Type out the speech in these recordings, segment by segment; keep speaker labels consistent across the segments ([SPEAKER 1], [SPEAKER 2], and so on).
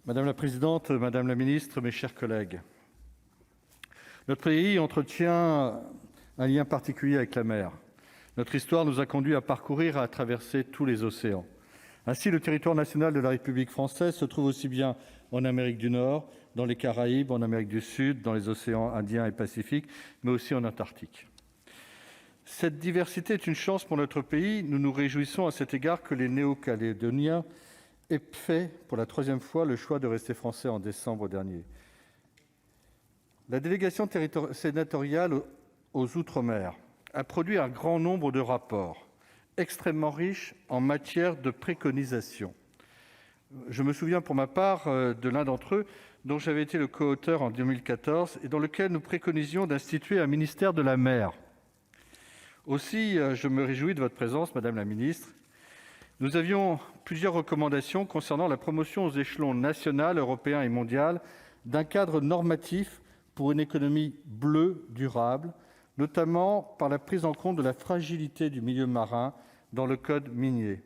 [SPEAKER 1] Madame la présidente, madame la ministre, mes chers collègues, notre pays entretient un lien particulier avec la mer. Notre histoire nous a conduits à parcourir et à traverser tous les océans. Ainsi, le territoire national de la République française se trouve aussi bien en Amérique du Nord, dans les Caraïbes, en Amérique du Sud, dans les océans Indien et Pacifique, mais aussi en Antarctique. Cette diversité est une chance pour notre pays. Nous nous réjouissons à cet égard que les Néo-Calédoniens aient fait pour la troisième fois le choix de rester français en décembre dernier. La délégation sénatoriale aux Outre-mer a produit un grand nombre de rapports extrêmement riches en matière de préconisations. Je me souviens pour ma part de l'un d'entre eux, dont j'avais été le co-auteur en 2014, et dans lequel nous préconisions d'instituer un ministère de la mer. Aussi, je me réjouis de votre présence, Madame la Ministre. Nous avions plusieurs recommandations concernant la promotion aux échelons national, européen et mondial d'un cadre normatif pour une économie bleue durable, notamment par la prise en compte de la fragilité du milieu marin dans le code minier.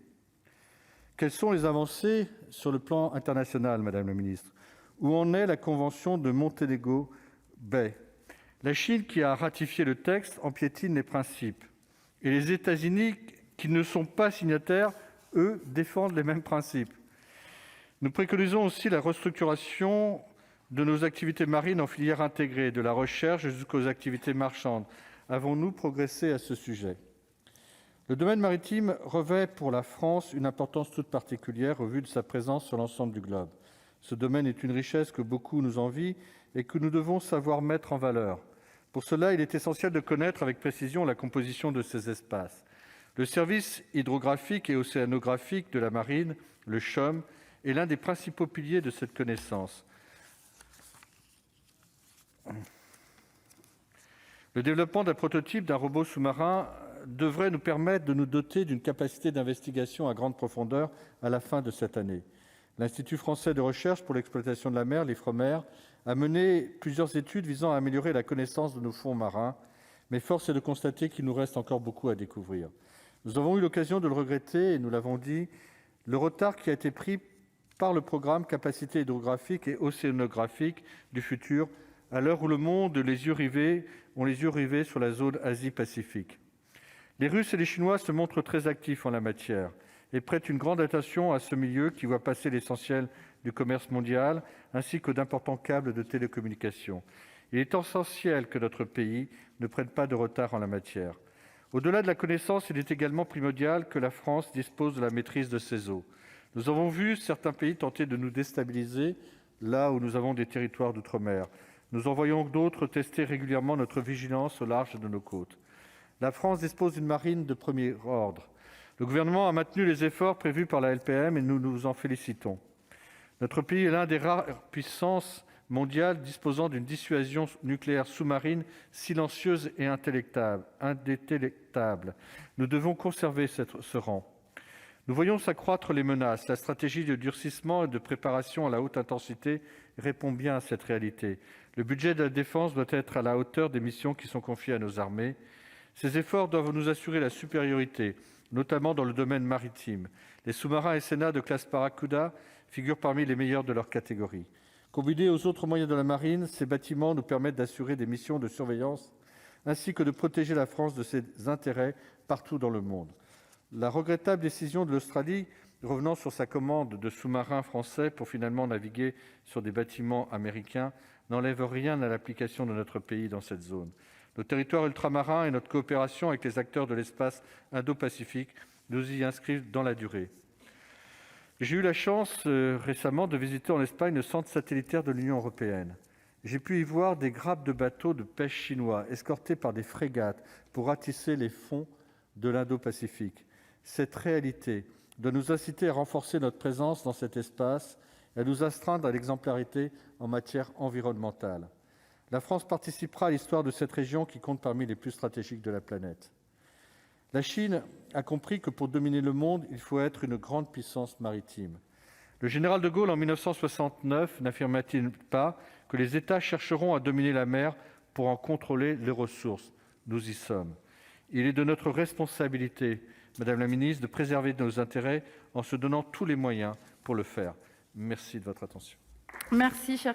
[SPEAKER 1] Quelles sont les avancées sur le plan international, Madame la Ministre? Où en est la convention de Montego Bay? La Chine, qui a ratifié le texte, en piétine les principes. Et les États-Unis, qui ne sont pas signataires, eux, défendent les mêmes principes. Nous préconisons aussi la restructuration de nos activités marines en filière intégrée, de la recherche jusqu'aux activités marchandes. Avons-nous progressé à ce sujet? Le domaine maritime revêt pour la France une importance toute particulière au vu de sa présence sur l'ensemble du globe. Ce domaine est une richesse que beaucoup nous envient et que nous devons savoir mettre en valeur. Pour cela, il est essentiel de connaître avec précision la composition de ces espaces. Le service hydrographique et océanographique de la marine, le CHOM, est l'un des principaux piliers de cette connaissance. Le développement d'un prototype d'un robot sous-marin devrait nous permettre de nous doter d'une capacité d'investigation à grande profondeur à la fin de cette année. L'Institut français de recherche pour l'exploitation de la mer, l'IFREMER, a mené plusieurs études visant à améliorer la connaissance de nos fonds marins, mais force est de constater qu'il nous reste encore beaucoup à découvrir. Nous avons eu l'occasion de le regretter, et nous l'avons dit, le retard qui a été pris par le programme Capacité hydrographique et océanographique du futur, à l'heure où le monde ont les yeux rivés sur la zone Asie-Pacifique. Les Russes et les Chinois se montrent très actifs en la matière et prêtent une grande attention à ce milieu qui voit passer l'essentiel du commerce mondial, ainsi que d'importants câbles de télécommunications. Il est essentiel que notre pays ne prenne pas de retard en la matière. Au-delà de la connaissance, il est également primordial que la France dispose de la maîtrise de ses eaux. Nous avons vu certains pays tenter de nous déstabiliser là où nous avons des territoires d'outre-mer. Nous en voyons d'autres tester régulièrement notre vigilance au large de nos côtes. La France dispose d'une marine de premier ordre. Le gouvernement a maintenu les efforts prévus par la LPM et nous nous en félicitons. Notre pays est l'un des rares puissances mondiales disposant d'une dissuasion nucléaire sous-marine silencieuse et indétectable. Nous devons conserver ce rang. Nous voyons s'accroître les menaces. La stratégie de durcissement et de préparation à la haute intensité répond bien à cette réalité. Le budget de la défense doit être à la hauteur des missions qui sont confiées à nos armées. Ces efforts doivent nous assurer la supériorité, notamment dans le domaine maritime. Les sous-marins SNA de classe Barracuda figurent parmi les meilleurs de leur catégorie. Combinés aux autres moyens de la marine, ces bâtiments nous permettent d'assurer des missions de surveillance ainsi que de protéger la France de ses intérêts partout dans le monde. La regrettable décision de l'Australie revenant sur sa commande de sous-marins français pour finalement naviguer sur des bâtiments américains n'enlève rien à l'application de notre pays dans cette zone. Nos territoires ultramarins et notre coopération avec les acteurs de l'espace Indo-Pacifique nous y inscrivent dans la durée. J'ai eu la chance récemment de visiter en Espagne le centre satellitaire de l'Union européenne. J'ai pu y voir des grappes de bateaux de pêche chinois escortés par des frégates pour ratisser les fonds de l'Indo-Pacifique. Cette réalité doit nous inciter à renforcer notre présence dans cet espace et à nous astreindre à l'exemplarité en matière environnementale. La France participera à l'histoire de cette région qui compte parmi les plus stratégiques de la planète. La Chine a compris que pour dominer le monde, il faut être une grande puissance maritime. Le général de Gaulle, en 1969, n'affirma-t-il pas que les États chercheront à dominer la mer pour en contrôler les ressources? Nous y sommes. Il est de notre responsabilité, Madame la Ministre, de préserver nos intérêts en se donnant tous les moyens pour le faire. Merci de votre attention.
[SPEAKER 2] Merci, cher